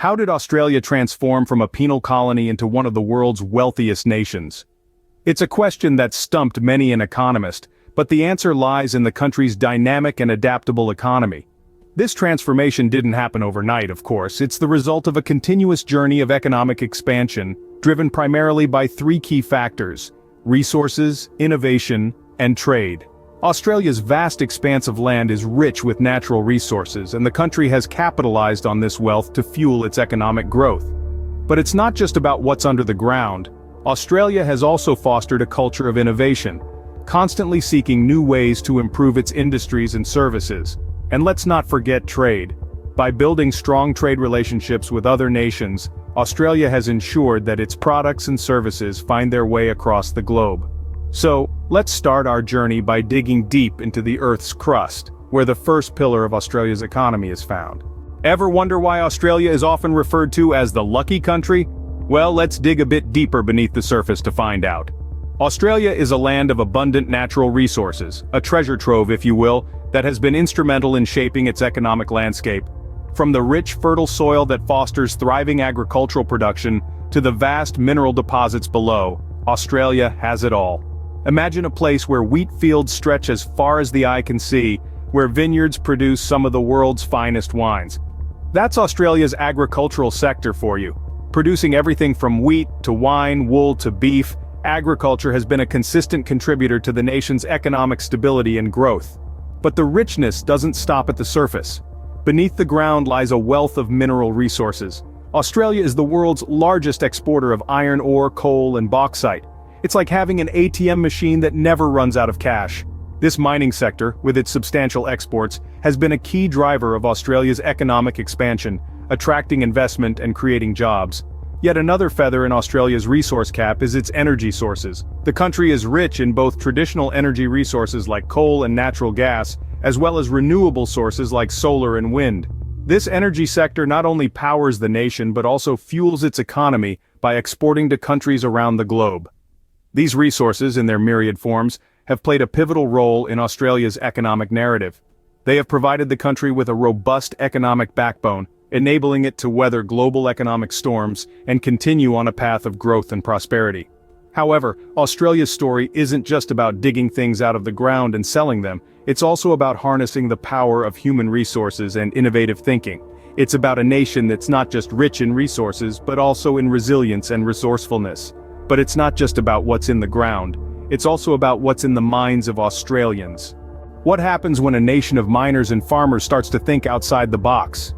How did Australia transform from a penal colony into one of the world's wealthiest nations? It's a question that stumped many an economist, but the answer lies in the country's dynamic and adaptable economy. This transformation didn't happen overnight, of course. It's the result of a continuous journey of economic expansion, driven primarily by three key factors: resources, innovation, and trade. Australia's vast expanse of land is rich with natural resources, and the country has capitalized on this wealth to fuel its economic growth. But it's not just about what's under the ground. Australia has also fostered a culture of innovation, constantly seeking new ways to improve its industries and services. And let's not forget trade. By building strong trade relationships with other nations, Australia has ensured that its products and services find their way across the globe. So, let's start our journey by digging deep into the Earth's crust, where the first pillar of Australia's economy is found. Ever wonder why Australia is often referred to as the lucky country? Well, let's dig a bit deeper beneath the surface to find out. Australia is a land of abundant natural resources, a treasure trove if you will, that has been instrumental in shaping its economic landscape. From the rich, fertile soil that fosters thriving agricultural production, to the vast mineral deposits below, Australia has it all. Imagine a place where wheat fields stretch as far as the eye can see, where vineyards produce some of the world's finest wines. That's Australia's agricultural sector for you. Producing everything from wheat to wine, wool to beef, agriculture has been a consistent contributor to the nation's economic stability and growth. But the richness doesn't stop at the surface. Beneath the ground lies a wealth of mineral resources. Australia is the world's largest exporter of iron ore, coal, and bauxite. It's like having an ATM machine that never runs out of cash. This mining sector, with its substantial exports, has been a key driver of Australia's economic expansion, attracting investment and creating jobs. Yet another feather in Australia's resource cap is its energy sources. The country is rich in both traditional energy resources like coal and natural gas, as well as renewable sources like solar and wind. This energy sector not only powers the nation but also fuels its economy by exporting to countries around the globe. These resources, in their myriad forms, have played a pivotal role in Australia's economic narrative. They have provided the country with a robust economic backbone, enabling it to weather global economic storms and continue on a path of growth and prosperity. However, Australia's story isn't just about digging things out of the ground and selling them, it's also about harnessing the power of human resources and innovative thinking. It's about a nation that's not just rich in resources but also in resilience and resourcefulness. But it's not just about what's in the ground, it's also about what's in the minds of Australians. What happens when a nation of miners and farmers starts to think outside the box?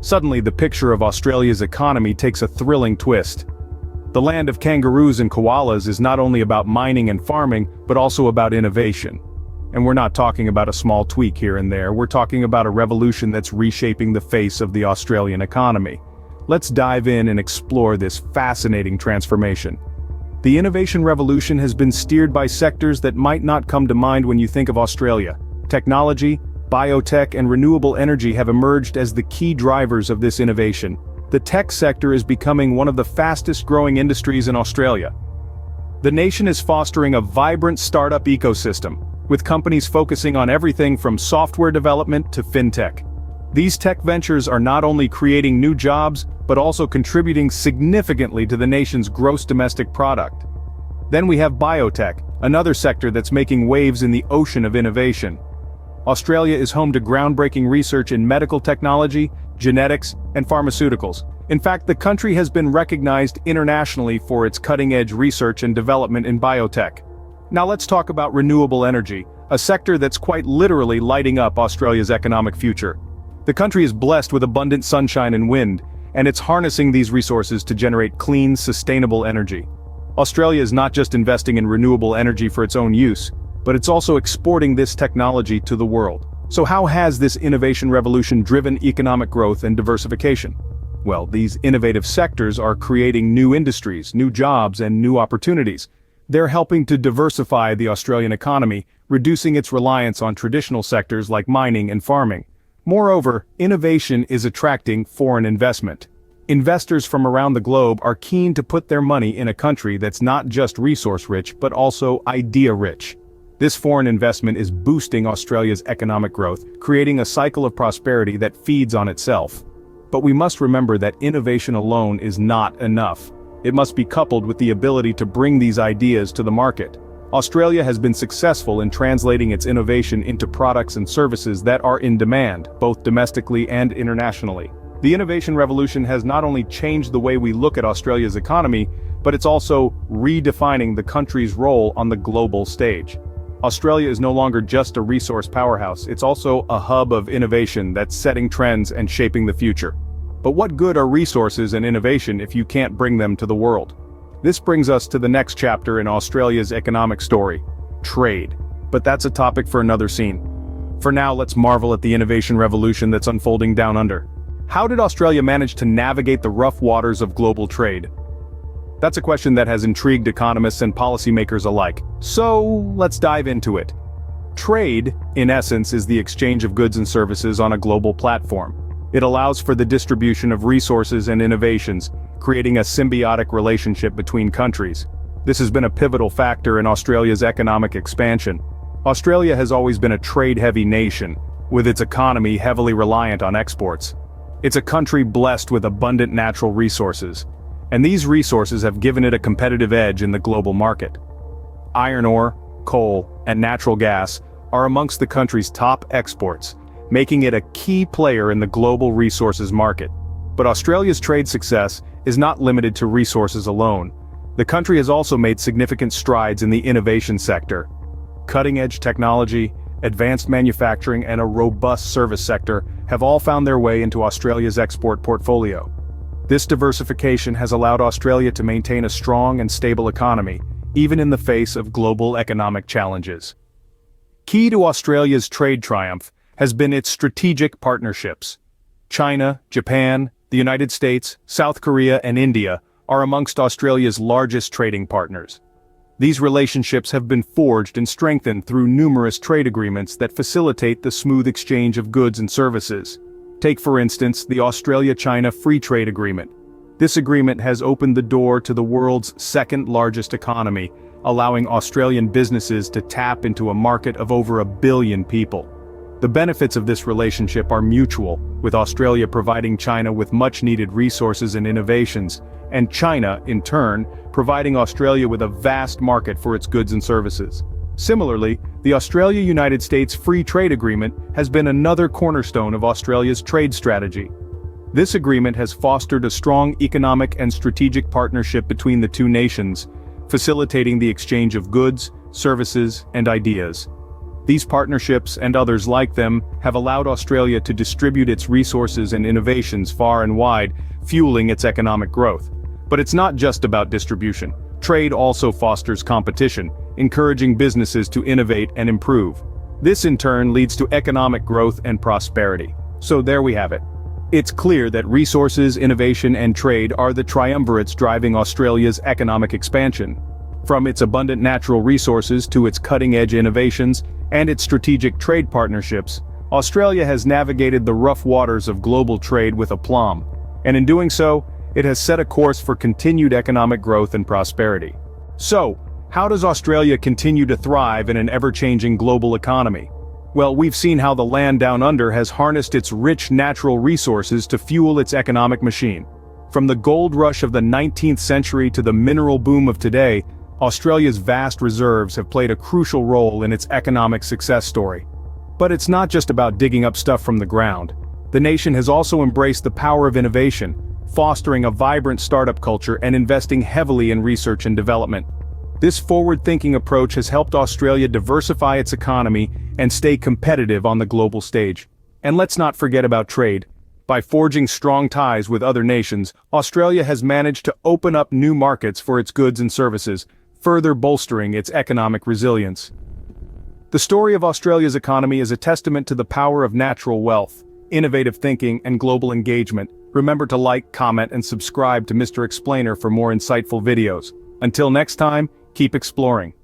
Suddenly the picture of Australia's economy takes a thrilling twist. The land of kangaroos and koalas is not only about mining and farming, but also about innovation. And we're not talking about a small tweak here and there, we're talking about a revolution that's reshaping the face of the Australian economy. Let's dive in and explore this fascinating transformation. The innovation revolution has been steered by sectors that might not come to mind when you think of Australia. Technology, biotech, and renewable energy have emerged as the key drivers of this innovation. The tech sector is becoming one of the fastest-growing industries in Australia. The nation is fostering a vibrant startup ecosystem, with companies focusing on everything from software development to fintech. These tech ventures are not only creating new jobs, but also contributing significantly to the nation's gross domestic product. Then we have biotech, another sector that's making waves in the ocean of innovation. Australia is home to groundbreaking research in medical technology, genetics, and pharmaceuticals. In fact, the country has been recognized internationally for its cutting-edge research and development in biotech. Now let's talk about renewable energy, a sector that's quite literally lighting up Australia's economic future. The country is blessed with abundant sunshine and wind, and it's harnessing these resources to generate clean, sustainable energy. Australia is not just investing in renewable energy for its own use, but it's also exporting this technology to the world. So how has this innovation revolution driven economic growth and diversification? Well, these innovative sectors are creating new industries, new jobs, and new opportunities. They're helping to diversify the Australian economy, reducing its reliance on traditional sectors like mining and farming. Moreover, innovation is attracting foreign investment. Investors from around the globe are keen to put their money in a country that's not just resource-rich but also idea-rich. This foreign investment is boosting Australia's economic growth, creating a cycle of prosperity that feeds on itself. But we must remember that innovation alone is not enough. It must be coupled with the ability to bring these ideas to the market. Australia has been successful in translating its innovation into products and services that are in demand, both domestically and internationally. The innovation revolution has not only changed the way we look at Australia's economy, but it's also redefining the country's role on the global stage. Australia is no longer just a resource powerhouse, it's also a hub of innovation that's setting trends and shaping the future. But what good are resources and innovation if you can't bring them to the world? This brings us to the next chapter in Australia's economic story: trade. But that's a topic for another scene. For now, let's marvel at the innovation revolution that's unfolding down under. How did Australia manage to navigate the rough waters of global trade? That's a question that has intrigued economists and policymakers alike. So, let's dive into it. Trade, in essence, is the exchange of goods and services on a global platform. It allows for the distribution of resources and innovations, creating a symbiotic relationship between countries. This has been a pivotal factor in Australia's economic expansion. Australia has always been a trade-heavy nation, with its economy heavily reliant on exports. It's a country blessed with abundant natural resources, and these resources have given it a competitive edge in the global market. Iron ore, coal, and natural gas are amongst the country's top exports, making it a key player in the global resources market. But Australia's trade success is not limited to resources alone. The country has also made significant strides in the innovation sector. Cutting-edge technology, advanced manufacturing, and a robust service sector have all found their way into Australia's export portfolio. This diversification has allowed Australia to maintain a strong and stable economy, even in the face of global economic challenges. Key to Australia's trade triumph has been its strategic partnerships. China, Japan, the United States, South Korea, and India are amongst Australia's largest trading partners. These relationships have been forged and strengthened through numerous trade agreements that facilitate the smooth exchange of goods and services. Take, for instance, the Australia-China Free Trade Agreement. This agreement has opened the door to the world's second-largest economy, allowing Australian businesses to tap into a market of over 1 billion people. The benefits of this relationship are mutual, with Australia providing China with much-needed resources and innovations, and China, in turn, providing Australia with a vast market for its goods and services. Similarly, the Australia-United States Free Trade Agreement has been another cornerstone of Australia's trade strategy. This agreement has fostered a strong economic and strategic partnership between the two nations, facilitating the exchange of goods, services, and ideas. These partnerships, and others like them, have allowed Australia to distribute its resources and innovations far and wide, fueling its economic growth. But it's not just about distribution. Trade also fosters competition, encouraging businesses to innovate and improve. This in turn leads to economic growth and prosperity. So there we have it. It's clear that resources, innovation, and trade are the triumvirates driving Australia's economic expansion. From its abundant natural resources to its cutting-edge innovations and its strategic trade partnerships, Australia has navigated the rough waters of global trade with aplomb. And in doing so, it has set a course for continued economic growth and prosperity. So, how does Australia continue to thrive in an ever-changing global economy? Well, we've seen how the land down under has harnessed its rich natural resources to fuel its economic machine. From the gold rush of the 19th century to the mineral boom of today, Australia's vast reserves have played a crucial role in its economic success story. But it's not just about digging up stuff from the ground. The nation has also embraced the power of innovation, fostering a vibrant startup culture and investing heavily in research and development. This forward-thinking approach has helped Australia diversify its economy and stay competitive on the global stage. And let's not forget about trade. By forging strong ties with other nations, Australia has managed to open up new markets for its goods and services, further bolstering its economic resilience. The story of Australia's economy is a testament to the power of natural wealth, innovative thinking, and global engagement. Remember to like, comment, and subscribe to Mr. Explainer for more insightful videos. Until next time, keep exploring.